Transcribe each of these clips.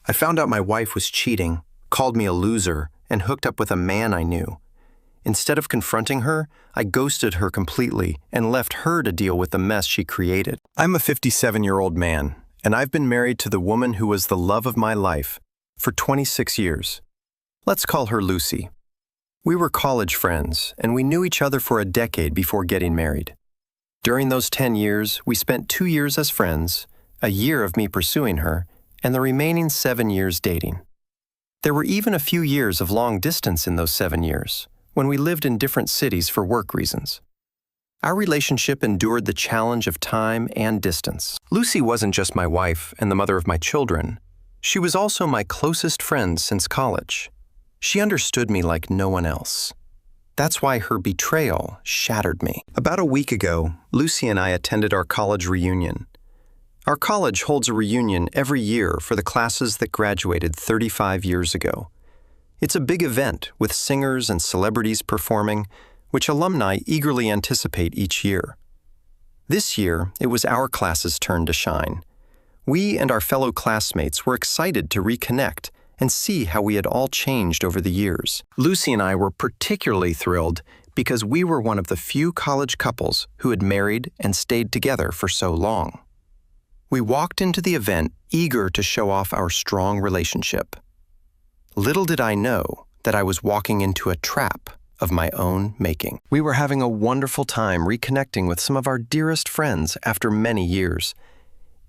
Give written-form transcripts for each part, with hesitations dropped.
I found out my wife was cheating, called me a loser, and hooked up with a man I knew. Instead of confronting her, I ghosted her completely and left her to deal with the mess she created. I'm a 57-year-old man, and I've been married to the woman who was the love of my life for 26 years. Let's call her Lucy. We were college friends, and we knew each other for a decade before getting married. During those 10 years, we spent 2 years as friends, a year of me pursuing her, and the remaining 7 years dating. There were even a few years of long distance in those 7 years, when we lived in different cities for work reasons. Our relationship endured the challenge of time and distance. Lucy wasn't just my wife and the mother of my children. She was also my closest friend since college. She understood me like no one else. That's why her betrayal shattered me. About a week ago, Lucy and I attended our college reunion. Our college holds a reunion every year for the classes that graduated 35 years ago. It's a big event with singers and celebrities performing, which alumni eagerly anticipate each year. This year, it was our class's turn to shine. We and our fellow classmates were excited to reconnect and see how we had all changed over the years. Lucy and I were particularly thrilled because we were one of the few college couples who had married and stayed together for so long. We walked into the event eager to show off our strong relationship. Little did I know that I was walking into a trap of my own making. We were having a wonderful time reconnecting with some of our dearest friends after many years.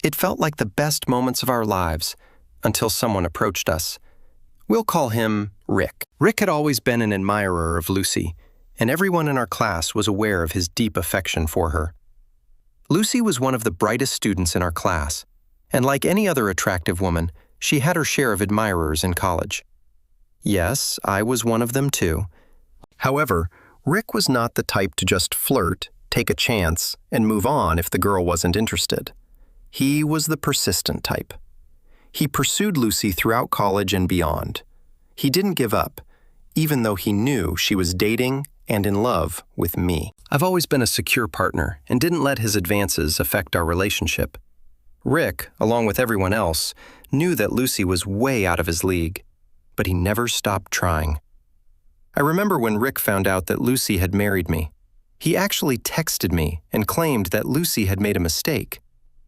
It felt like the best moments of our lives until someone approached us. We'll call him Rick. Rick had always been an admirer of Lucy, and everyone in our class was aware of his deep affection for her. Lucy was one of the brightest students in our class, and like any other attractive woman, she had her share of admirers in college. Yes, I was one of them too. However, Rick was not the type to just flirt, take a chance, and move on if the girl wasn't interested. He was the persistent type. He pursued Lucy throughout college and beyond. He didn't give up, even though he knew she was dating and in love with me. I've always been a secure partner and didn't let his advances affect our relationship. Rick, along with everyone else, knew that Lucy was way out of his league, but he never stopped trying. I remember when Rick found out that Lucy had married me. He actually texted me and claimed that Lucy had made a mistake.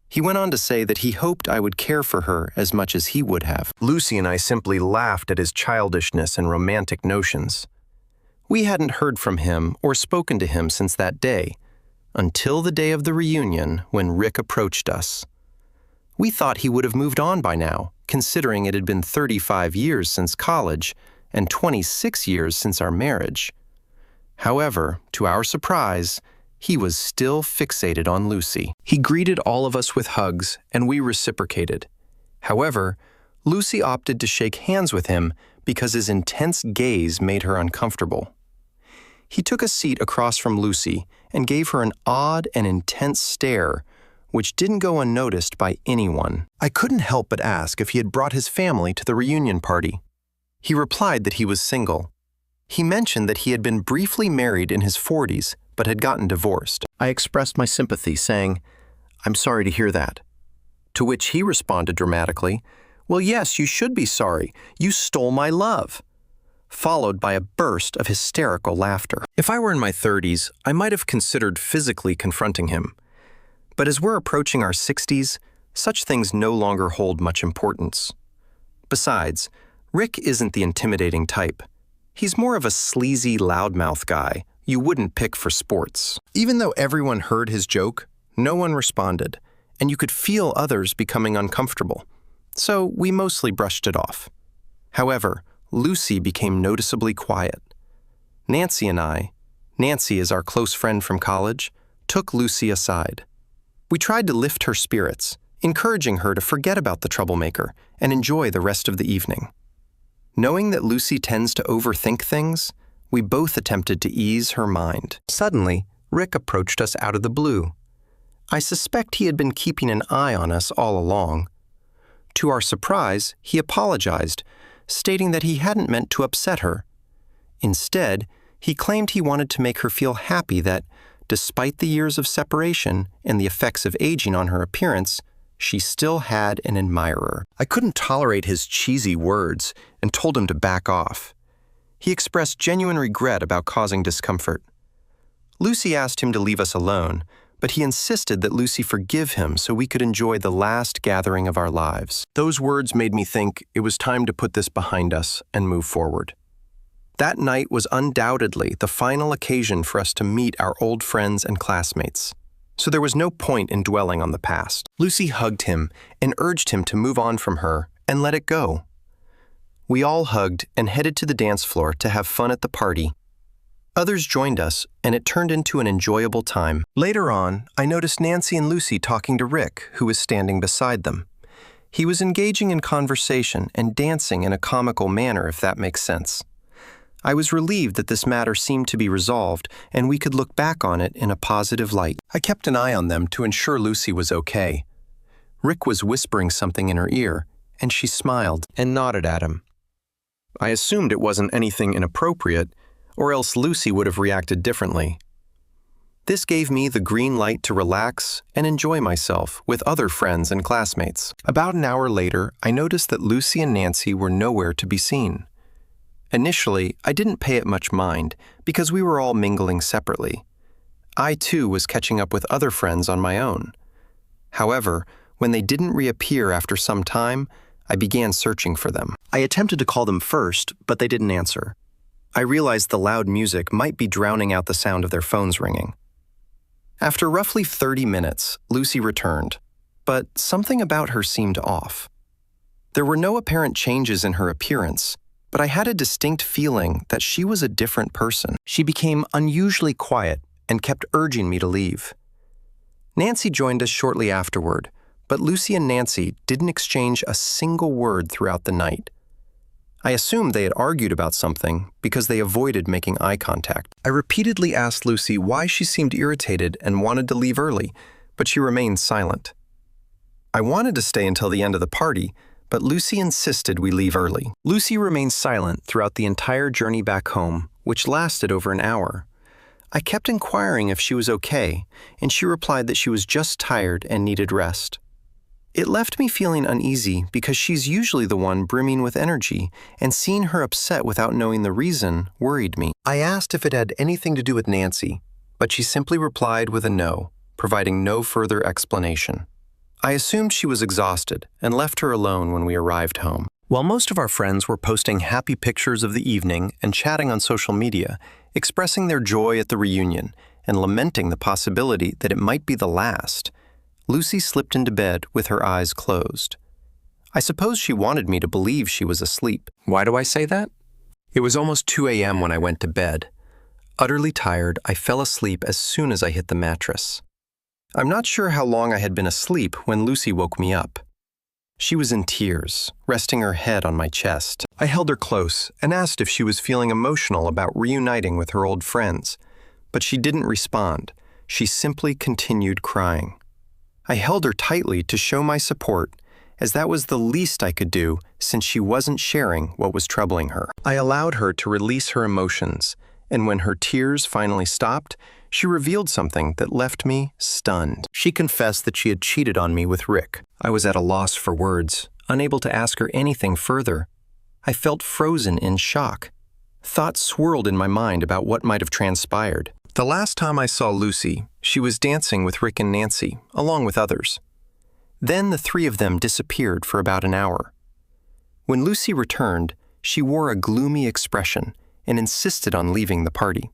He went on to say that he hoped I would care for her as much as he would have. Lucy and I simply laughed at his childishness and romantic notions. We hadn't heard from him or spoken to him since that day, until the day of the reunion when Rick approached us. We thought he would have moved on by now, considering it had been 35 years since college and 26 years since our marriage. However, to our surprise, he was still fixated on Lucy. He greeted all of us with hugs, and we reciprocated. However, Lucy opted to shake hands with him because his intense gaze made her uncomfortable. He took a seat across from Lucy and gave her an odd and intense stare, which didn't go unnoticed by anyone. I couldn't help but ask if he had brought his family to the reunion party. He replied that he was single. He mentioned that he had been briefly married in his 40s, but had gotten divorced. I expressed my sympathy, saying, "I'm sorry to hear that." To which he responded dramatically, "Well, yes, you should be sorry. You stole my love," followed by a burst of hysterical laughter. If I were in my 30s, I might have considered physically confronting him. But as we're approaching our 60s, such things no longer hold much importance. Besides, Rick isn't the intimidating type. He's more of a sleazy loudmouth guy you wouldn't pick for sports. Even though everyone heard his joke, no one responded, and you could feel others becoming uncomfortable. So we mostly brushed it off. However, Lucy became noticeably quiet. Nancy and I, Nancy is our close friend from college, took Lucy aside. We tried to lift her spirits, encouraging her to forget about the troublemaker and enjoy the rest of the evening. Knowing that Lucy tends to overthink things, we both attempted to ease her mind. Suddenly, Rick approached us out of the blue. I suspect he had been keeping an eye on us all along. To our surprise, he apologized, stating that he hadn't meant to upset her. Instead, he claimed he wanted to make her feel happy that, despite the years of separation and the effects of aging on her appearance, she still had an admirer. I couldn't tolerate his cheesy words and told him to back off. He expressed genuine regret about causing discomfort. Lucy asked him to leave us alone, but he insisted that Lucy forgive him so we could enjoy the last gathering of our lives. Those words made me think it was time to put this behind us and move forward. That night was undoubtedly the final occasion for us to meet our old friends and classmates, so there was no point in dwelling on the past. Lucy hugged him and urged him to move on from her and let it go. We all hugged and headed to the dance floor to have fun at the party. Others joined us, and it turned into an enjoyable time. Later on, I noticed Nancy and Lucy talking to Rick, who was standing beside them. He was engaging in conversation and dancing in a comical manner, if that makes sense. I was relieved that this matter seemed to be resolved, and we could look back on it in a positive light. I kept an eye on them to ensure Lucy was okay. Rick was whispering something in her ear, and she smiled and nodded at him. I assumed it wasn't anything inappropriate, or else Lucy would have reacted differently. This gave me the green light to relax and enjoy myself with other friends and classmates. About an hour later, I noticed that Lucy and Nancy were nowhere to be seen. Initially, I didn't pay it much mind because we were all mingling separately. I too was catching up with other friends on my own. However, when they didn't reappear after some time, I began searching for them. I attempted to call them first, but they didn't answer. I realized the loud music might be drowning out the sound of their phones ringing. After roughly 30 minutes, Lucy returned, but something about her seemed off. There were no apparent changes in her appearance, but I had a distinct feeling that she was a different person. She became unusually quiet and kept urging me to leave. Nancy joined us shortly afterward, but Lucy and Nancy didn't exchange a single word throughout the night. I assumed they had argued about something because they avoided making eye contact. I repeatedly asked Lucy why she seemed irritated and wanted to leave early, but she remained silent. I wanted to stay until the end of the party, but Lucy insisted we leave early. Lucy remained silent throughout the entire journey back home, which lasted over an hour. I kept inquiring if she was okay, and she replied that she was just tired and needed rest. It left me feeling uneasy because she's usually the one brimming with energy, and seeing her upset without knowing the reason worried me. I asked if it had anything to do with Nancy, but she simply replied with a no, providing no further explanation. I assumed she was exhausted and left her alone when we arrived home. While most of our friends were posting happy pictures of the evening and chatting on social media, expressing their joy at the reunion and lamenting the possibility that it might be the last, Lucy slipped into bed with her eyes closed. I suppose she wanted me to believe she was asleep. Why do I say that? It was almost 2 a.m. when I went to bed. Utterly tired, I fell asleep as soon as I hit the mattress. I'm not sure how long I had been asleep when Lucy woke me up. She was in tears, resting her head on my chest. I held her close and asked if she was feeling emotional about reuniting with her old friends, but she didn't respond. She simply continued crying. I held her tightly to show my support, as that was the least I could do since she wasn't sharing what was troubling her. I allowed her to release her emotions, and when her tears finally stopped, she revealed something that left me stunned. She confessed that she had cheated on me with Rick. I was at a loss for words, unable to ask her anything further. I felt frozen in shock. Thoughts swirled in my mind about what might have transpired. The last time I saw Lucy, she was dancing with Rick and Nancy, along with others. Then the three of them disappeared for about an hour. When Lucy returned, she wore a gloomy expression and insisted on leaving the party.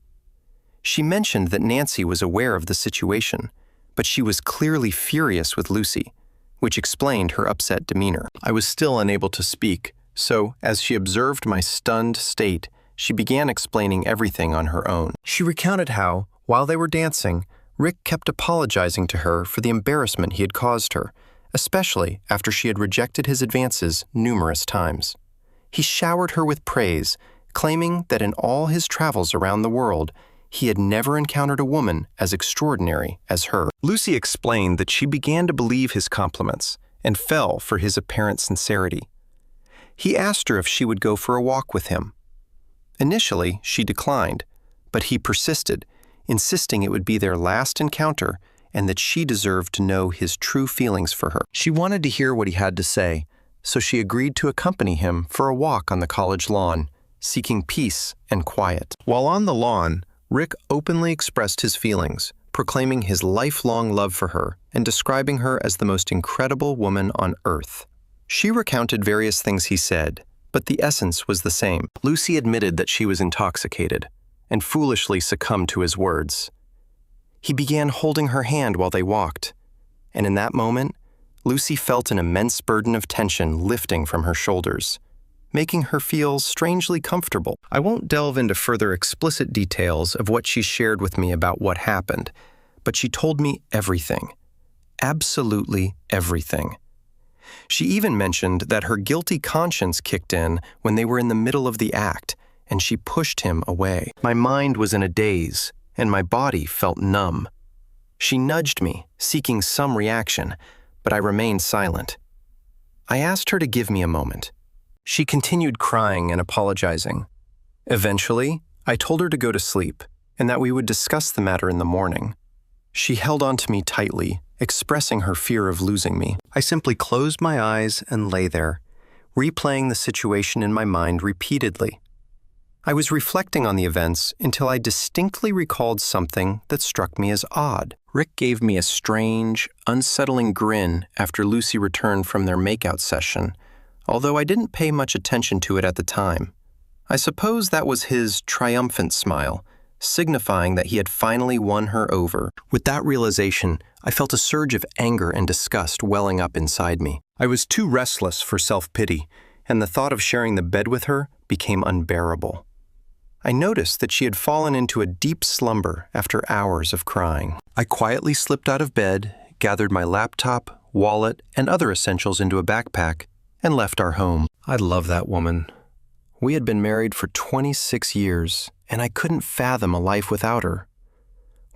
She mentioned that Nancy was aware of the situation, but she was clearly furious with Lucy, which explained her upset demeanor. I was still unable to speak, so as she observed my stunned state, she began explaining everything on her own. She recounted how, while they were dancing, Rick kept apologizing to her for the embarrassment he had caused her, especially after she had rejected his advances numerous times. He showered her with praise, claiming that in all his travels around the world, he had never encountered a woman as extraordinary as her. Lucy explained that she began to believe his compliments and fell for his apparent sincerity. He asked her if she would go for a walk with him. Initially, she declined, but he persisted, insisting it would be their last encounter and that she deserved to know his true feelings for her. She wanted to hear what he had to say, so she agreed to accompany him for a walk on the college lawn, seeking peace and quiet. While on the lawn, Rick openly expressed his feelings, proclaiming his lifelong love for her and describing her as the most incredible woman on earth. She recounted various things he said, but the essence was the same. Lucy admitted that she was intoxicated and foolishly succumbed to his words. He began holding her hand while they walked, and in that moment, Lucy felt an immense burden of tension lifting from her shoulders, making her feel strangely comfortable. I won't delve into further explicit details of what she shared with me about what happened, but she told me everything. Absolutely everything. She even mentioned that her guilty conscience kicked in when they were in the middle of the act, and she pushed him away. My mind was in a daze, and my body felt numb. She nudged me, seeking some reaction, but I remained silent. I asked her to give me a moment. She continued crying and apologizing. Eventually, I told her to go to sleep, and that we would discuss the matter in the morning. She held on to me tightly, expressing her fear of losing me. I simply closed my eyes and lay there, replaying the situation in my mind repeatedly. I was reflecting on the events until I distinctly recalled something that struck me as odd. Rick gave me a strange, unsettling grin after Lucy returned from their makeout session, although I didn't pay much attention to it at the time. I suppose that was his triumphant smile, signifying that he had finally won her over. With that realization, I felt a surge of anger and disgust welling up inside me. I was too restless for self-pity, and the thought of sharing the bed with her became unbearable. I noticed that she had fallen into a deep slumber after hours of crying. I quietly slipped out of bed, gathered my laptop, wallet, and other essentials into a backpack, and left our home. I love that woman. We had been married for 26 years, and I couldn't fathom a life without her.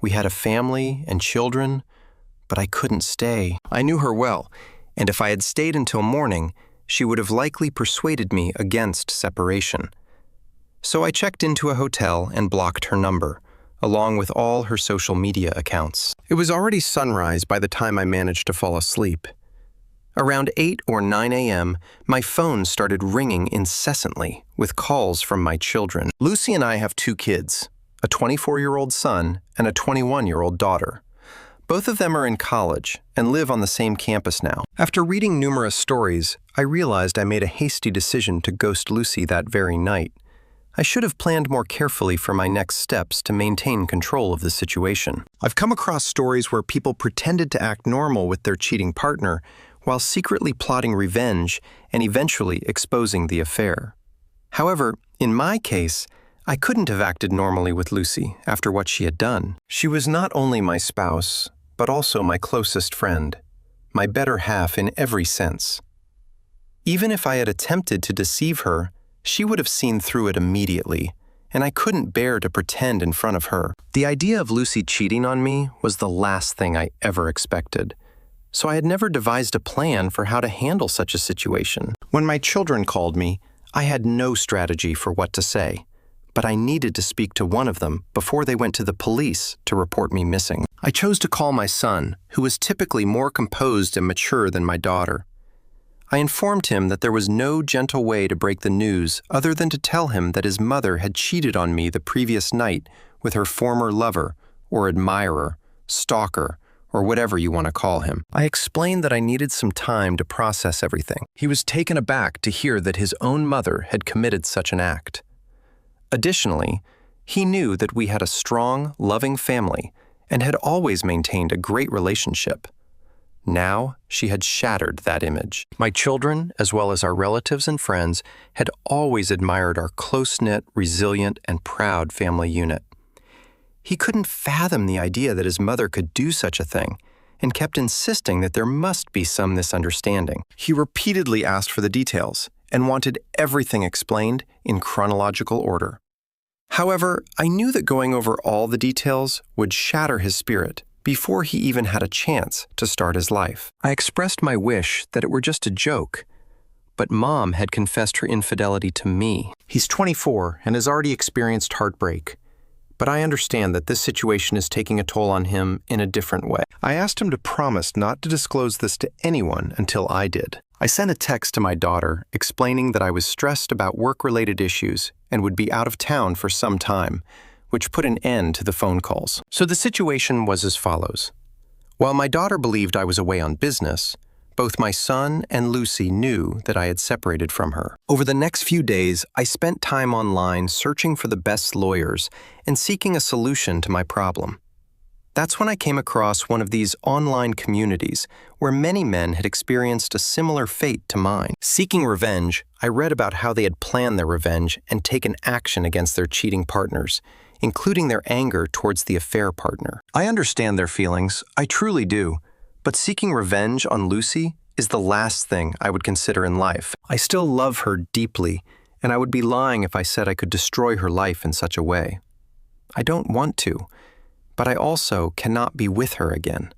We had a family and children, but I couldn't stay. I knew her well, and if I had stayed until morning, she would have likely persuaded me against separation. So I checked into a hotel and blocked her number, along with all her social media accounts. It was already sunrise by the time I managed to fall asleep. Around 8 or 9 a.m., my phone started ringing incessantly with calls from my children. Lucy and I have 2 kids, a 24-year-old son and a 21-year-old daughter. Both of them are in college and live on the same campus now. After reading numerous stories, I realized I made a hasty decision to ghost Lucy that very night. I should have planned more carefully for my next steps to maintain control of the situation. I've come across stories where people pretended to act normal with their cheating partner while secretly plotting revenge and eventually exposing the affair. However, in my case, I couldn't have acted normally with Lucy after what she had done. She was not only my spouse, but also my closest friend, my better half in every sense. Even if I had attempted to deceive her, she would have seen through it immediately, and I couldn't bear to pretend in front of her. The idea of Lucy cheating on me was the last thing I ever expected, so I had never devised a plan for how to handle such a situation. When my children called me, I had no strategy for what to say, but I needed to speak to one of them before they went to the police to report me missing. I chose to call my son, who was typically more composed and mature than my daughter. I informed him that there was no gentle way to break the news other than to tell him that his mother had cheated on me the previous night with her former lover, or admirer, stalker, or whatever you want to call him. I explained that I needed some time to process everything. He was taken aback to hear that his own mother had committed such an act. Additionally, he knew that we had a strong, loving family and had always maintained a great relationship. Now, she had shattered that image. My children, as well as our relatives and friends, had always admired our close-knit, resilient, and proud family unit. He couldn't fathom the idea that his mother could do such a thing, and kept insisting that there must be some misunderstanding. He repeatedly asked for the details, and wanted everything explained in chronological order. However, I knew that going over all the details would shatter his spirit before he even had a chance to start his life. I expressed my wish that it were just a joke, but Mom had confessed her infidelity to me. He's 24 and has already experienced heartbreak, but I understand that this situation is taking a toll on him in a different way. I asked him to promise not to disclose this to anyone until I did. I sent a text to my daughter explaining that I was stressed about work-related issues and would be out of town for some time, which put an end to the phone calls. So the situation was as follows. While my daughter believed I was away on business, both my son and Lucy knew that I had separated from her. Over the next few days, I spent time online searching for the best lawyers and seeking a solution to my problem. That's when I came across one of these online communities where many men had experienced a similar fate to mine. Seeking revenge, I read about how they had planned their revenge and taken action against their cheating partners, including their anger towards the affair partner. I understand their feelings, I truly do. But seeking revenge on Lucy is the last thing I would consider in life. I still love her deeply, and I would be lying if I said I could destroy her life in such a way. I don't want to, but I also cannot be with her again.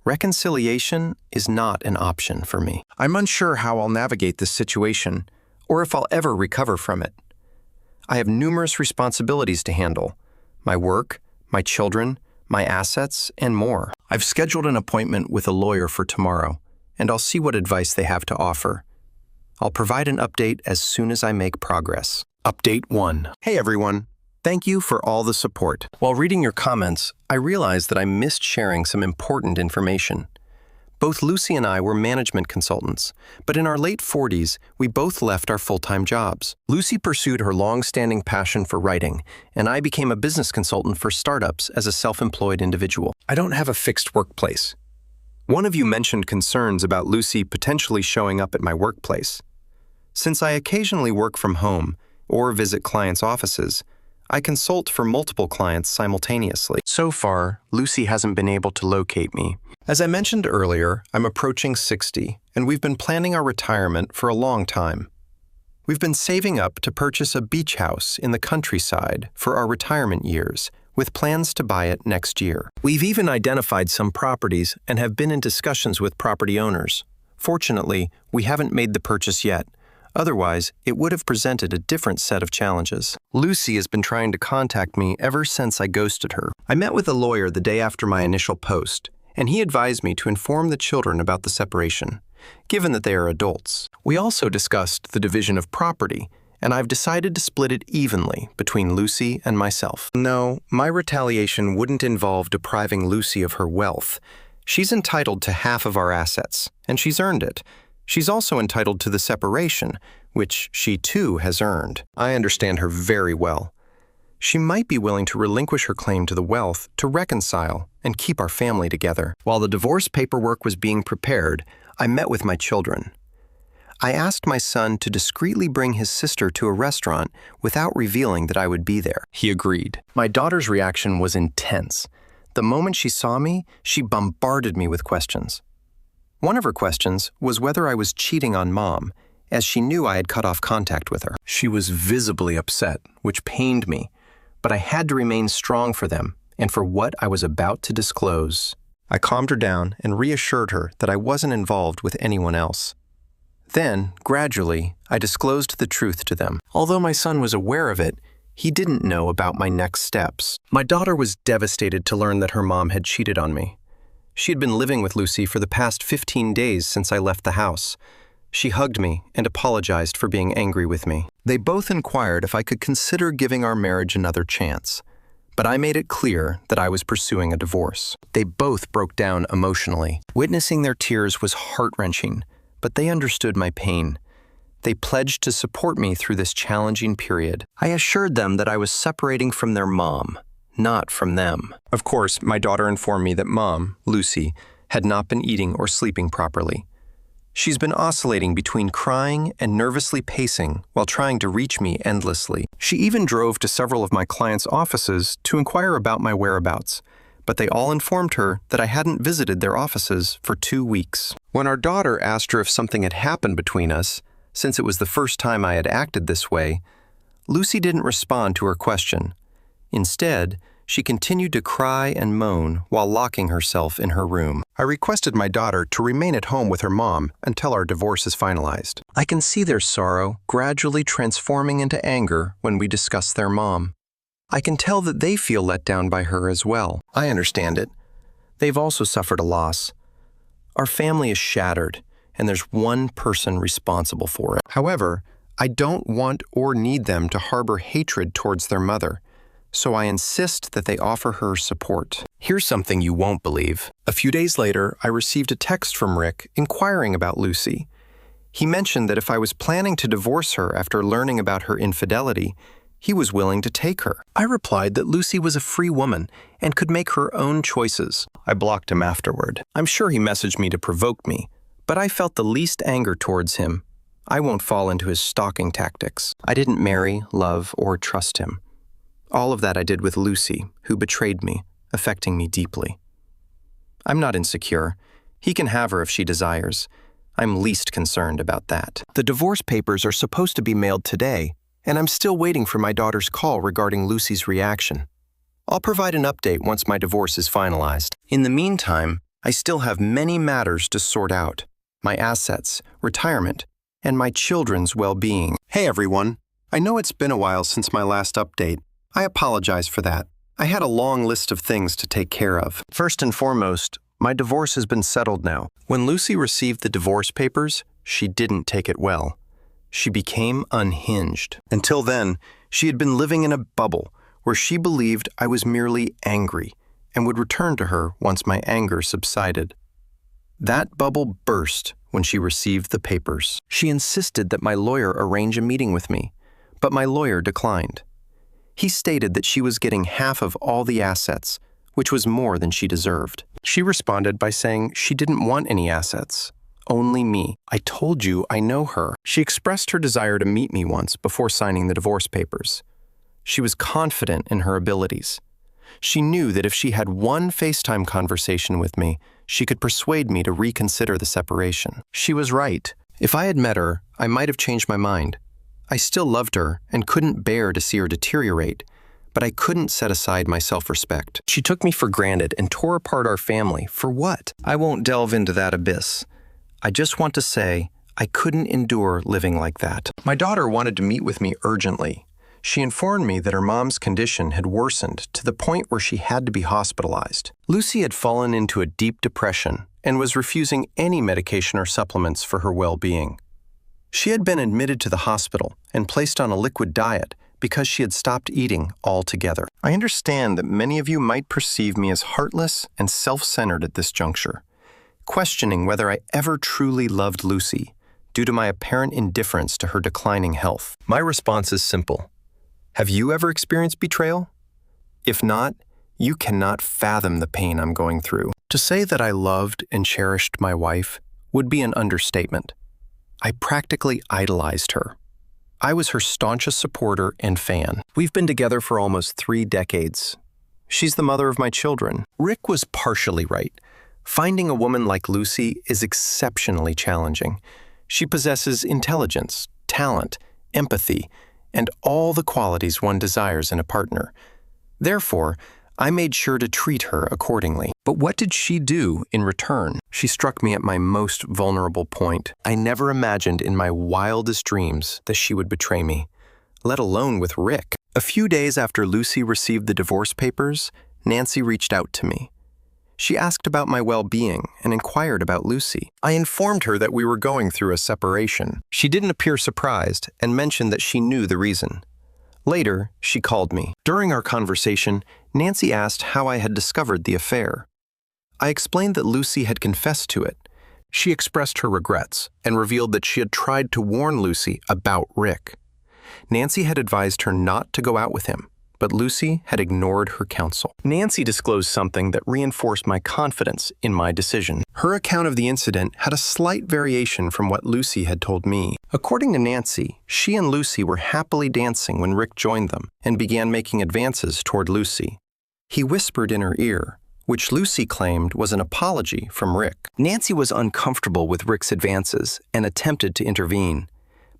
Reconciliation is not an option for me. I'm unsure how I'll navigate this situation, or if I'll ever recover from it. I have numerous responsibilities to handle: my work, my children, my assets, and more. I've scheduled an appointment with a lawyer for tomorrow, and I'll see what advice they have to offer. I'll provide an update as soon as I make progress. Update 1. Hey everyone. Thank you for all the support. While reading your comments, I realized that I missed sharing some important information. Both Lucy and I were management consultants, but in our late 40s, we both left our full-time jobs. Lucy pursued her long-standing passion for writing, and I became a business consultant for startups as a self-employed individual. I don't have a fixed workplace. One of you mentioned concerns about Lucy potentially showing up at my workplace. Since I occasionally work from home or visit clients' offices, I consult for multiple clients simultaneously. So far, Lucy hasn't been able to locate me. As I mentioned earlier, I'm approaching 60, and we've been planning our retirement for a long time. We've been saving up to purchase a beach house in the countryside for our retirement years, with plans to buy it next year. We've even identified some properties and have been in discussions with property owners. Fortunately, we haven't made the purchase yet. Otherwise, it would have presented a different set of challenges. Lucy has been trying to contact me ever since I ghosted her. I met with a lawyer the day after my initial post, and he advised me to inform the children about the separation, given that they are adults. We also discussed the division of property, and I've decided to split it evenly between Lucy and myself. No, my retaliation wouldn't involve depriving Lucy of her wealth. She's entitled to half of our assets, and she's earned it. She's also entitled to the separation, which she too has earned. I understand her very well. She might be willing to relinquish her claim to the wealth to reconcile and keep our family together. While the divorce paperwork was being prepared, I met with my children. I asked my son to discreetly bring his sister to a restaurant without revealing that I would be there. He agreed. My daughter's reaction was intense. The moment she saw me, she bombarded me with questions. One of her questions was whether I was cheating on Mom, as she knew I had cut off contact with her. She was visibly upset, which pained me, but I had to remain strong for them and for what I was about to disclose. I calmed her down and reassured her that I wasn't involved with anyone else. Then, gradually, I disclosed the truth to them. Although my son was aware of it, he didn't know about my next steps. My daughter was devastated to learn that her mom had cheated on me. She had been living with Lucy for the past 15 days since I left the house. She hugged me and apologized for being angry with me. They both inquired if I could consider giving our marriage another chance, but I made it clear that I was pursuing a divorce. They both broke down emotionally. Witnessing their tears was heart-wrenching, but they understood my pain. They pledged to support me through this challenging period. I assured them that I was separating from their mom, not from them. Of course, my daughter informed me that Mom, Lucy, had not been eating or sleeping properly. She's been oscillating between crying and nervously pacing while trying to reach me endlessly. She even drove to several of my clients' offices to inquire about my whereabouts, but they all informed her that I hadn't visited their offices for 2 weeks. When our daughter asked her if something had happened between us, since it was the first time I had acted this way, Lucy didn't respond to her question. Instead, she continued to cry and moan while locking herself in her room. I requested my daughter to remain at home with her mom until our divorce is finalized. I can see their sorrow gradually transforming into anger when we discuss their mom. I can tell that they feel let down by her as well. I understand it. They've also suffered a loss. Our family is shattered, and there's one person responsible for it. However, I don't want or need them to harbor hatred towards their mother, so I insist that they offer her support. Here's something you won't believe. A few days later, I received a text from Rick inquiring about Lucy. He mentioned that if I was planning to divorce her after learning about her infidelity, he was willing to take her. I replied that Lucy was a free woman and could make her own choices. I blocked him afterward. I'm sure he messaged me to provoke me, but I felt the least anger towards him. I won't fall into his stalking tactics. I didn't marry, love, or trust him. All of that I did with Lucy, who betrayed me, affecting me deeply. I'm not insecure. He can have her if she desires. I'm least concerned about that. The divorce papers are supposed to be mailed today, and I'm still waiting for my daughter's call regarding Lucy's reaction. I'll provide an update once my divorce is finalized. In the meantime, I still have many matters to sort out: my assets, retirement, and my children's well-being. Hey everyone, I know it's been a while since my last update. I apologize for that. I had a long list of things to take care of. First and foremost, my divorce has been settled now. When Lucy received the divorce papers, she didn't take it well. She became unhinged. Until then, she had been living in a bubble where she believed I was merely angry and would return to her once my anger subsided. That bubble burst when she received the papers. She insisted that my lawyer arrange a meeting with me, but my lawyer declined. He stated that she was getting half of all the assets, which was more than she deserved. She responded by saying she didn't want any assets, only me. I told you I know her. She expressed her desire to meet me once before signing the divorce papers. She was confident in her abilities. She knew that if she had one FaceTime conversation with me, she could persuade me to reconsider the separation. She was right. If I had met her, I might have changed my mind. I still loved her and couldn't bear to see her deteriorate, but I couldn't set aside my self-respect. She took me for granted and tore apart our family. For what? I won't delve into that abyss. I just want to say I couldn't endure living like that. My daughter wanted to meet with me urgently. She informed me that her mom's condition had worsened to the point where she had to be hospitalized. Lucy had fallen into a deep depression and was refusing any medication or supplements for her well-being. She had been admitted to the hospital and placed on a liquid diet because she had stopped eating altogether. I understand that many of you might perceive me as heartless and self-centered at this juncture, questioning whether I ever truly loved Lucy due to my apparent indifference to her declining health. My response is simple. Have you ever experienced betrayal? If not, you cannot fathom the pain I'm going through. To say that I loved and cherished my wife would be an understatement. I practically idolized her. I was her staunchest supporter and fan. We've been together for almost 3 decades. She's the mother of my children. Rick was partially right. Finding a woman like Lucy is exceptionally challenging. She possesses intelligence, talent, empathy, and all the qualities one desires in a partner. Therefore, I made sure to treat her accordingly. But what did she do in return? She struck me at my most vulnerable point. I never imagined in my wildest dreams that she would betray me, let alone with Rick. A few days after Lucy received the divorce papers, Nancy reached out to me. She asked about my well-being and inquired about Lucy. I informed her that we were going through a separation. She didn't appear surprised and mentioned that she knew the reason. Later, she called me. During our conversation, Nancy asked how I had discovered the affair. I explained that Lucy had confessed to it. She expressed her regrets and revealed that she had tried to warn Lucy about Rick. Nancy had advised her not to go out with him, but Lucy had ignored her counsel. Nancy disclosed something that reinforced my confidence in my decision. Her account of the incident had a slight variation from what Lucy had told me. According to Nancy, she and Lucy were happily dancing when Rick joined them and began making advances toward Lucy. He whispered in her ear, which Lucy claimed was an apology from Rick. Nancy was uncomfortable with Rick's advances and attempted to intervene,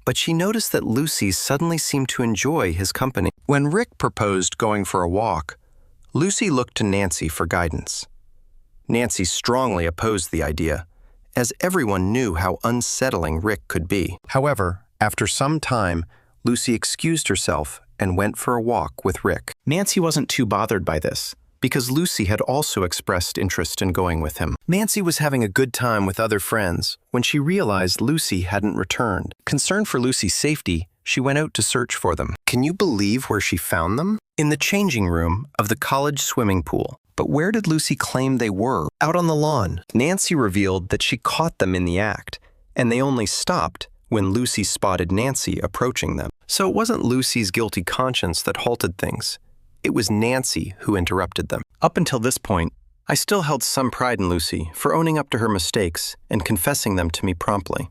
but she noticed that Lucy suddenly seemed to enjoy his company. When Rick proposed going for a walk, Lucy looked to Nancy for guidance. Nancy strongly opposed the idea, as everyone knew how unsettling Rick could be. However, after some time, Lucy excused herself and went for a walk with Rick. Nancy wasn't too bothered by this, because Lucy had also expressed interest in going with him. Nancy was having a good time with other friends when she realized Lucy hadn't returned. Concerned for Lucy's safety, she went out to search for them. Can you believe where she found them? In the changing room of the college swimming pool. But where did Lucy claim they were? Out on the lawn. Nancy revealed that she caught them in the act, and they only stopped when Lucy spotted Nancy approaching them. So it wasn't Lucy's guilty conscience that halted things. It was Nancy who interrupted them. Up until this point, I still held some pride in Lucy for owning up to her mistakes and confessing them to me promptly.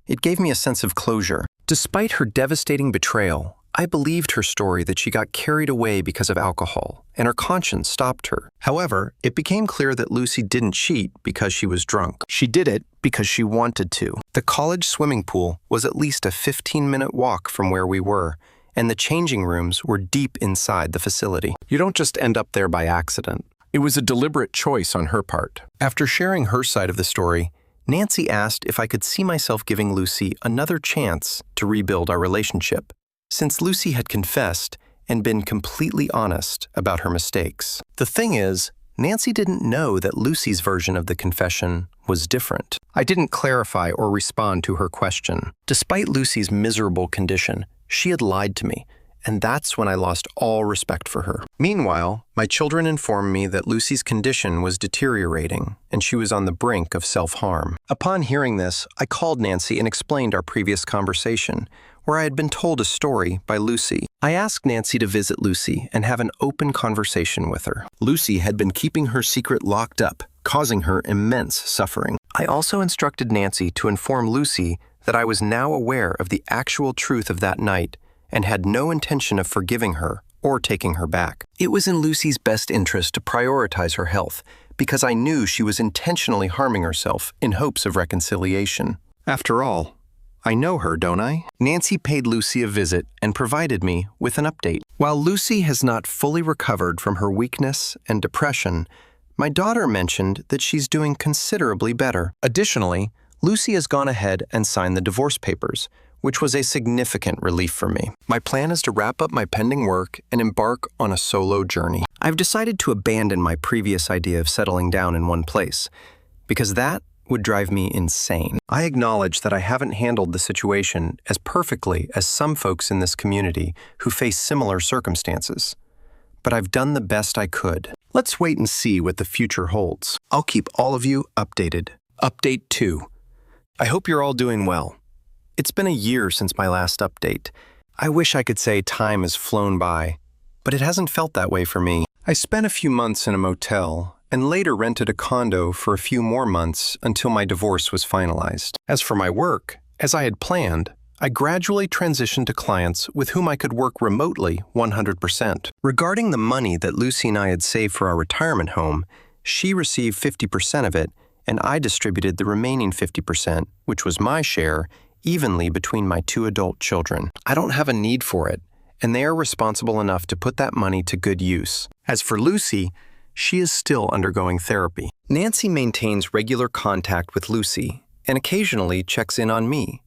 It gave me a sense of closure. Despite her devastating betrayal, I believed her story that she got carried away because of alcohol, and her conscience stopped her. However, it became clear that Lucy didn't cheat because she was drunk. She did it because she wanted to. The college swimming pool was at least a 15-minute walk from where we were, and the changing rooms were deep inside the facility. You don't just end up there by accident. It was a deliberate choice on her part. After sharing her side of the story, Nancy asked if I could see myself giving Lucy another chance to rebuild our relationship, since Lucy had confessed and been completely honest about her mistakes. The thing is, Nancy didn't know that Lucy's version of the confession was different. I didn't clarify or respond to her question. Despite Lucy's miserable condition, she had lied to me, and that's when I lost all respect for her. Meanwhile, my children informed me that Lucy's condition was deteriorating, and she was on the brink of self-harm. Upon hearing this, I called Nancy and explained our previous conversation, where I had been told a story by Lucy. I asked Nancy to visit Lucy and have an open conversation with her. Lucy had been keeping her secret locked up, causing her immense suffering. I also instructed Nancy to inform Lucy that I was now aware of the actual truth of that night and had no intention of forgiving her or taking her back. It was in Lucy's best interest to prioritize her health because I knew she was intentionally harming herself in hopes of reconciliation. After all, I know her, don't I? Nancy paid Lucy a visit and provided me with an update. While Lucy has not fully recovered from her weakness and depression, my daughter mentioned that she's doing considerably better. Additionally, Lucy has gone ahead and signed the divorce papers, which was a significant relief for me. My plan is to wrap up my pending work and embark on a solo journey. I've decided to abandon my previous idea of settling down in one place, because that would drive me insane. I acknowledge that I haven't handled the situation as perfectly as some folks in this community who face similar circumstances, but I've done the best I could. Let's wait and see what the future holds. I'll keep all of you updated. Update 2. I hope you're all doing well. It's been a year since my last update. I wish I could say time has flown by, but it hasn't felt that way for me. I spent a few months in a motel and later rented a condo for a few more months until my divorce was finalized. As for my work, as I had planned, I gradually transitioned to clients with whom I could work remotely 100%. Regarding the money that Lucy and I had saved for our retirement home, she received 50% of it, and I distributed the remaining 50%, which was my share, evenly between my 2 adult children. I don't have a need for it, and they are responsible enough to put that money to good use. As for Lucy, she is still undergoing therapy. Nancy maintains regular contact with Lucy and occasionally checks in on me.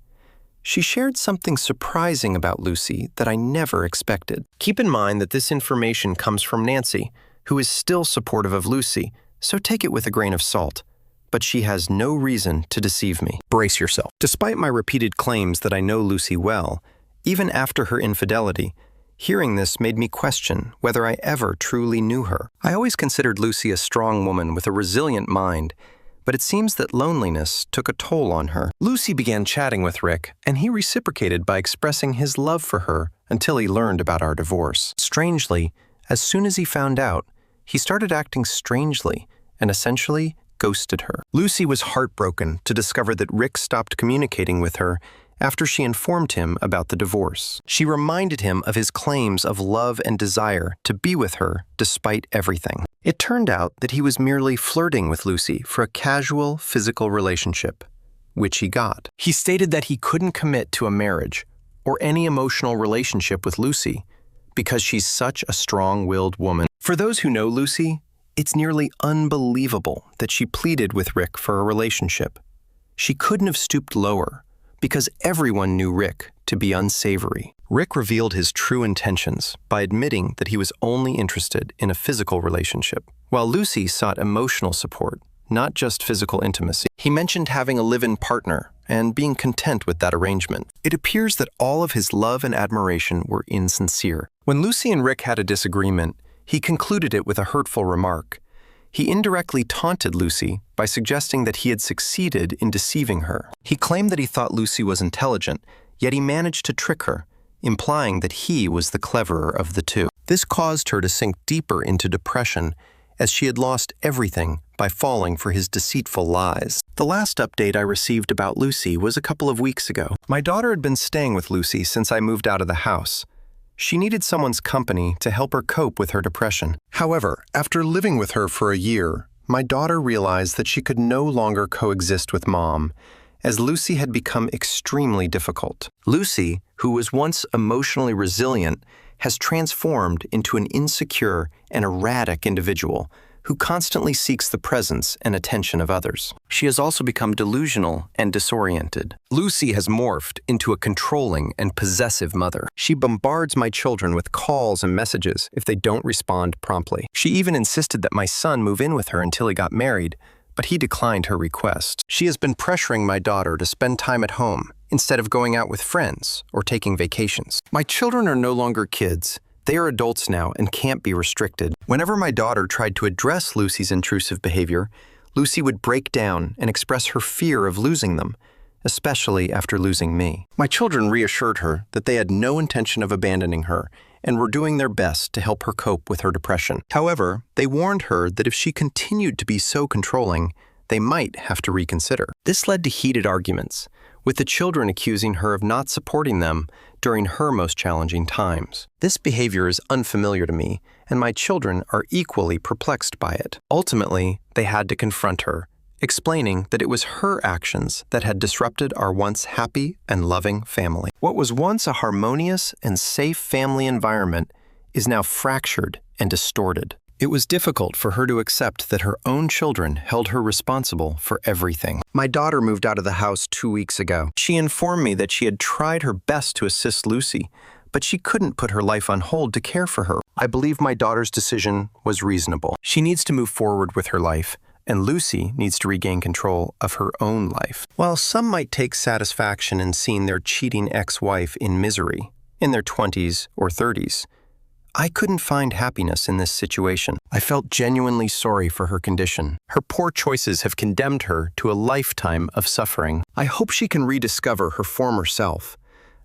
She shared something surprising about Lucy that I never expected. Keep in mind that this information comes from Nancy, who is still supportive of Lucy, so take it with a grain of salt. But she has no reason to deceive me. Brace yourself. Despite my repeated claims that I know Lucy well, even after her infidelity, hearing this made me question whether I ever truly knew her. I always considered Lucy a strong woman with a resilient mind, but it seems that loneliness took a toll on her. Lucy began chatting with Rick, and he reciprocated by expressing his love for her until he learned about our divorce. Strangely, as soon as he found out, he started acting strangely and essentially ghosted her. Lucy was heartbroken to discover that Rick stopped communicating with her after she informed him about the divorce. She reminded him of his claims of love and desire to be with her despite everything. It turned out that he was merely flirting with Lucy for a casual physical relationship, which he got. He stated that he couldn't commit to a marriage or any emotional relationship with Lucy because she's such a strong-willed woman. For those who know Lucy, it's nearly unbelievable that she pleaded with Rick for a relationship. She couldn't have stooped lower, because everyone knew Rick to be unsavory. Rick revealed his true intentions by admitting that he was only interested in a physical relationship, while Lucy sought emotional support, not just physical intimacy. He mentioned having a live-in partner and being content with that arrangement. It appears that all of his love and admiration were insincere. When Lucy and Rick had a disagreement, he concluded it with a hurtful remark. He indirectly taunted Lucy by suggesting that he had succeeded in deceiving her. He claimed that he thought Lucy was intelligent, yet he managed to trick her, implying that he was the cleverer of the two. This caused her to sink deeper into depression, as she had lost everything by falling for his deceitful lies. The last update I received about Lucy was a couple of weeks ago. My daughter had been staying with Lucy since I moved out of the house. She needed someone's company to help her cope with her depression. However, after living with her for a year, my daughter realized that she could no longer coexist with Mom, as Lucy had become extremely difficult. Lucy, who was once emotionally resilient, has transformed into an insecure and erratic individual who constantly seeks the presence and attention of others. She has also become delusional and disoriented. Lucy has morphed into a controlling and possessive mother. She bombards my children with calls and messages if they don't respond promptly. She even insisted that my son move in with her until he got married, but he declined her request. She has been pressuring my daughter to spend time at home instead of going out with friends or taking vacations. My children are no longer kids. They are adults now and can't be restricted. Whenever my daughter tried to address Lucy's intrusive behavior, Lucy would break down and express her fear of losing them, especially after losing me. My children reassured her that they had no intention of abandoning her and were doing their best to help her cope with her depression. However, they warned her that if she continued to be so controlling, they might have to reconsider. This led to heated arguments, with the children accusing her of not supporting them during her most challenging times. This behavior is unfamiliar to me, and my children are equally perplexed by it. Ultimately, they had to confront her, explaining that it was her actions that had disrupted our once happy and loving family. What was once a harmonious and safe family environment is now fractured and distorted. It was difficult for her to accept that her own children held her responsible for everything. My daughter moved out of the house 2 weeks ago. She informed me that she had tried her best to assist Lucy, but she couldn't put her life on hold to care for her. I believe my daughter's decision was reasonable. She needs to move forward with her life, and Lucy needs to regain control of her own life. While some might take satisfaction in seeing their cheating ex-wife in misery, in their 20s or 30s, I couldn't find happiness in this situation. I felt genuinely sorry for her condition. Her poor choices have condemned her to a lifetime of suffering. I hope she can rediscover her former self,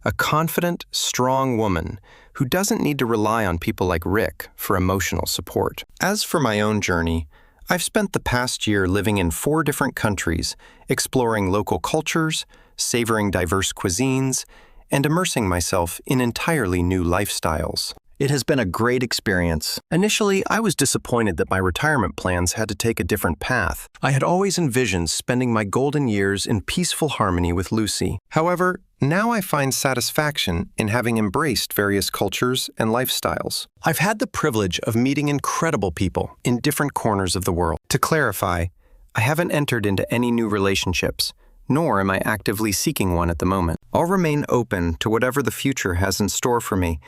a confident, strong woman who doesn't need to rely on people like Rick for emotional support. As for my own journey, I've spent the past year living in 4 different countries, exploring local cultures, savoring diverse cuisines, and immersing myself in entirely new lifestyles. It has been a great experience. Initially, I was disappointed that my retirement plans had to take a different path. I had always envisioned spending my golden years in peaceful harmony with Lucy. However, now I find satisfaction in having embraced various cultures and lifestyles. I've had the privilege of meeting incredible people in different corners of the world. To clarify, I haven't entered into any new relationships, nor am I actively seeking one at the moment. I'll remain open to whatever the future has in store for me,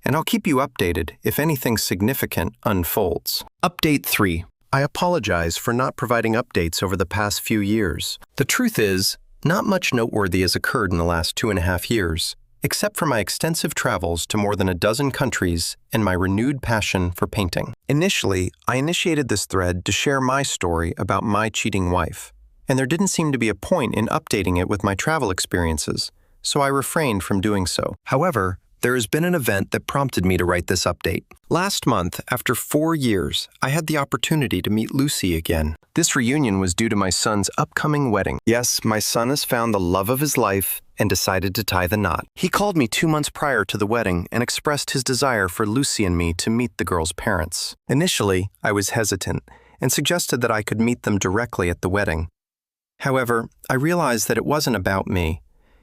and I'll keep you updated if anything significant unfolds. Update 3. I apologize for not providing updates over the past few years. The truth is, not much noteworthy has occurred in the last 2.5 years, except for my extensive travels to more than a dozen countries and my renewed passion for painting. Initially, I initiated this thread to share my story about my cheating wife, and there didn't seem to be a point in updating it with my travel experiences, so I refrained from doing so. However, there has been an event that prompted me to write this update. Last month, after 4 years, I had the opportunity to meet Lucy again. This reunion was due to my son's upcoming wedding. Yes, my son has found the love of his life and decided to tie the knot. He called me 2 months prior to the wedding and expressed his desire for Lucy and me to meet the girl's parents. Initially, I was hesitant and suggested that I could meet them directly at the wedding. However, I realized that it wasn't about me.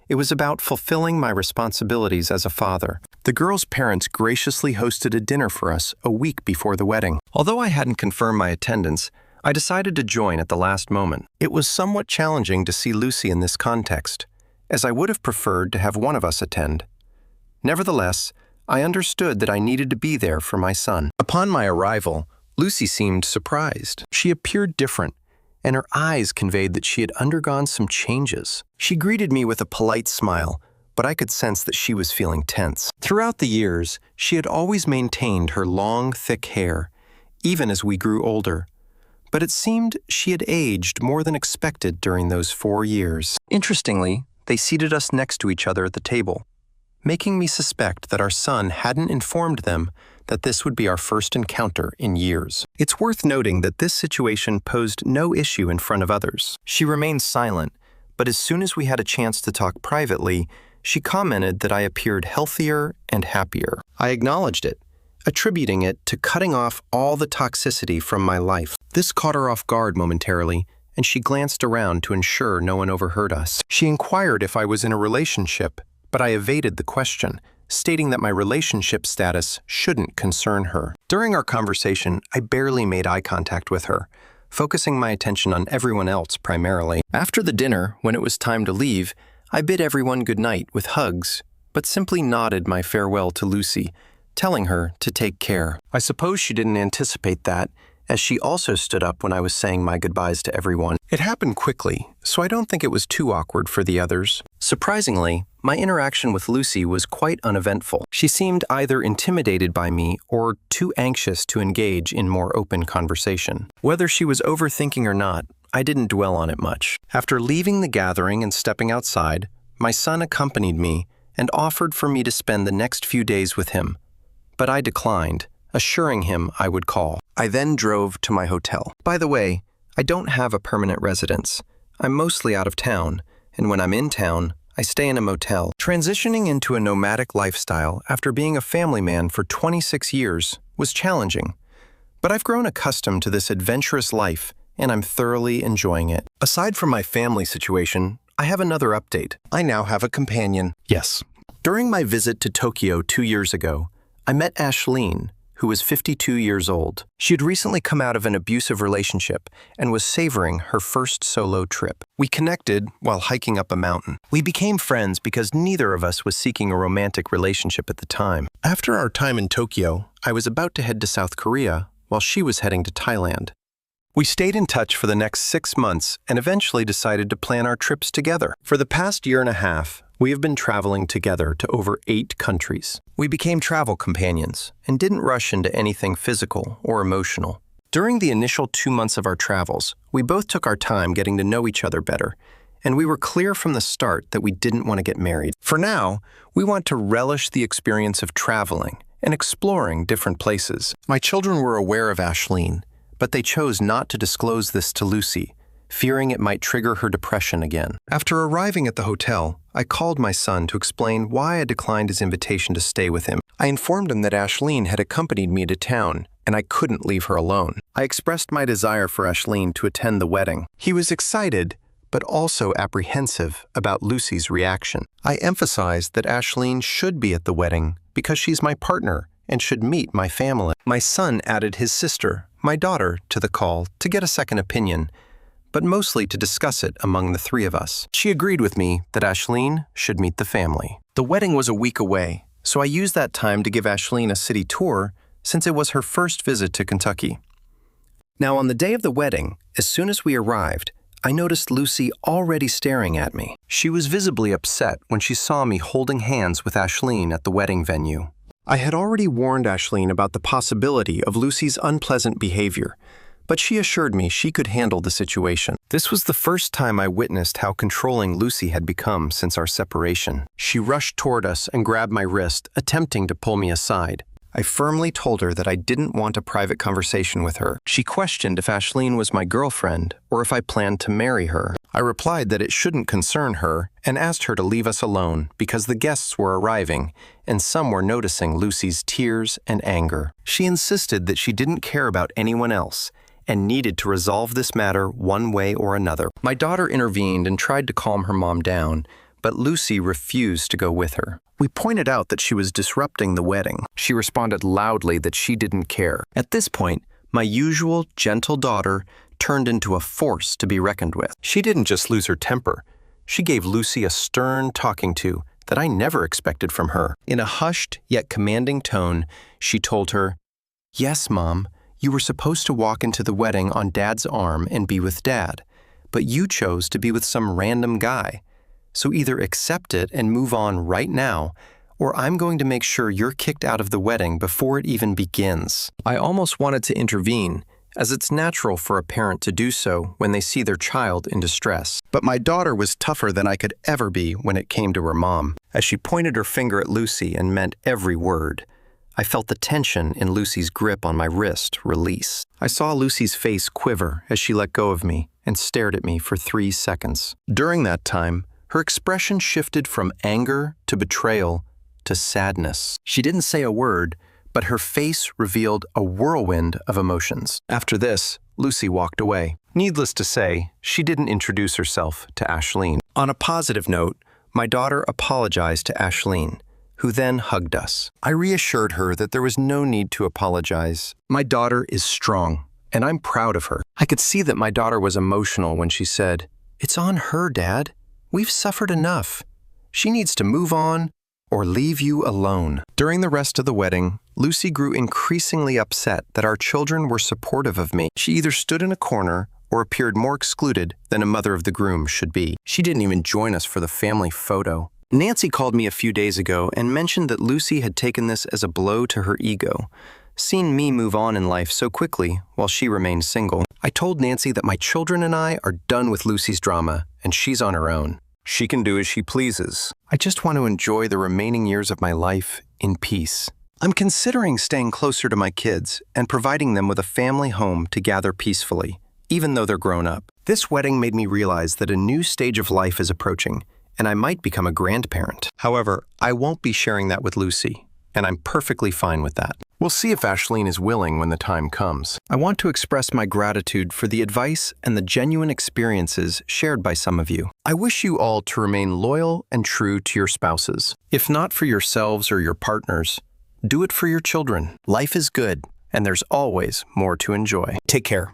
It was about fulfilling my responsibilities as a father. The girl's parents graciously hosted a dinner for us a week before the wedding. Although I hadn't confirmed my attendance, I decided to join at the last moment. It was somewhat challenging to see Lucy in this context, as I would have preferred to have one of us attend. Nevertheless, I understood that I needed to be there for my son. Upon my arrival, Lucy seemed surprised. She appeared different, and her eyes conveyed that she had undergone some changes. She greeted me with a polite smile, but I could sense that she was feeling tense. Throughout the years, she had always maintained her long, thick hair, even as we grew older. But it seemed she had aged more than expected during those 4 years. Interestingly, they seated us next to each other at the table, making me suspect that our son hadn't informed them that this would be our first encounter in years. It's worth noting that this situation posed no issue in front of others. She remained silent, but as soon as we had a chance to talk privately, she commented that I appeared healthier and happier. I acknowledged it, attributing it to cutting off all the toxicity from my life. This caught her off guard momentarily, and she glanced around to ensure no one overheard us. She inquired if I was in a relationship, but I evaded the question, stating that my relationship status shouldn't concern her. During our conversation, I barely made eye contact with her, focusing my attention on everyone else primarily. After the dinner, when it was time to leave, I bid everyone good night with hugs, but simply nodded my farewell to Lucy, telling her to take care. I suppose she didn't anticipate that, as she also stood up when I was saying my goodbyes to everyone. It happened quickly, so I don't think it was too awkward for the others. Surprisingly, my interaction with Lucy was quite uneventful. She seemed either intimidated by me or too anxious to engage in more open conversation. Whether she was overthinking or not, I didn't dwell on it much. After leaving the gathering and stepping outside, my son accompanied me and offered for me to spend the next few days with him, but I declined, assuring him I would call. I then drove to my hotel. By the way, I don't have a permanent residence. I'm mostly out of town, and when I'm in town, I stay in a motel. Transitioning into a nomadic lifestyle after being a family man for 26 years was challenging, but I've grown accustomed to this adventurous life, and I'm thoroughly enjoying it. Aside from my family situation, I have another update. I now have a companion. Yes. During my visit to Tokyo 2 years ago, I met Ashleen, who was 52 years old. She had recently come out of an abusive relationship and was savoring her first solo trip. We connected while hiking up a mountain. We became friends because neither of us was seeking a romantic relationship at the time. After our time in Tokyo, I was about to head to South Korea while she was heading to Thailand. We stayed in touch for the next 6 months and eventually decided to plan our trips together. For the past year and a half, we have been traveling together to over 8 countries. We became travel companions and didn't rush into anything physical or emotional. During the initial 2 months of our travels, we both took our time getting to know each other better, and we were clear from the start that we didn't want to get married. For now, we want to relish the experience of traveling and exploring different places. My children were aware of Ashleen, but they chose not to disclose this to Lucy, fearing it might trigger her depression again. After arriving at the hotel, I called my son to explain why I declined his invitation to stay with him. I informed him that Ashleen had accompanied me to town, and I couldn't leave her alone. I expressed my desire for Ashleen to attend the wedding. He was excited, but also apprehensive about Lucy's reaction. I emphasized that Ashleen should be at the wedding because she's my partner and should meet my family. My son added his sister, my daughter, to the call to get a second opinion, but mostly to discuss it among the 3 of us. She agreed with me that Ashleen should meet the family. The wedding was a week away, so I used that time to give Ashleen a city tour since it was her first visit to Kentucky. Now, on the day of the wedding, as soon as we arrived, I noticed Lucy already staring at me. She was visibly upset when she saw me holding hands with Ashleen at the wedding venue. I had already warned Ashleen about the possibility of Lucy's unpleasant behavior, but she assured me she could handle the situation. This was the first time I witnessed how controlling Lucy had become since our separation. She rushed toward us and grabbed my wrist, attempting to pull me aside. I firmly told her that I didn't want a private conversation with her. She questioned if Ashleen was my girlfriend or if I planned to marry her. I replied that it shouldn't concern her and asked her to leave us alone because the guests were arriving and some were noticing Lucy's tears and anger. She insisted that she didn't care about anyone else and needed to resolve this matter one way or another. My daughter intervened and tried to calm her mom down, but Lucy refused to go with her. We pointed out that she was disrupting the wedding. She responded loudly that she didn't care. At this point, my usual gentle daughter turned into a force to be reckoned with. She didn't just lose her temper. She gave Lucy a stern talking to that I never expected from her. In a hushed yet commanding tone, she told her, "Yes, Mom, you were supposed to walk into the wedding on Dad's arm and be with Dad, but you chose to be with some random guy. So either accept it and move on right now, or I'm going to make sure you're kicked out of the wedding before it even begins." I almost wanted to intervene, as it's natural for a parent to do so when they see their child in distress. But my daughter was tougher than I could ever be when it came to her mom. As she pointed her finger at Lucy and meant every word, I felt the tension in Lucy's grip on my wrist release. I saw Lucy's face quiver as she let go of me and stared at me for 3 seconds. During that time, her expression shifted from anger to betrayal to sadness. She didn't say a word, but her face revealed a whirlwind of emotions. After this, Lucy walked away. Needless to say, she didn't introduce herself to Ashleen. On a positive note, my daughter apologized to Ashleen, who then hugged us. I reassured her that there was no need to apologize. My daughter is strong, and I'm proud of her. I could see that my daughter was emotional when she said, "It's on her, Dad. We've suffered enough. She needs to move on or leave you alone." During the rest of the wedding, Lucy grew increasingly upset that our children were supportive of me. She either stood in a corner or appeared more excluded than a mother of the groom should be. She didn't even join us for the family photo. Nancy called me a few days ago and mentioned that Lucy had taken this as a blow to her ego, seeing me move on in life so quickly while she remained single. I told Nancy that my children and I are done with Lucy's drama and she's on her own. She can do as she pleases. I just want to enjoy the remaining years of my life in peace. I'm considering staying closer to my kids and providing them with a family home to gather peacefully, even though they're grown up. This wedding made me realize that a new stage of life is approaching, and I might become a grandparent. However, I won't be sharing that with Lucy, and I'm perfectly fine with that. We'll see if Ashleen is willing when the time comes. I want to express my gratitude for the advice and the genuine experiences shared by some of you. I wish you all to remain loyal and true to your spouses. If not for yourselves or your partners, do it for your children. Life is good, and there's always more to enjoy. Take care.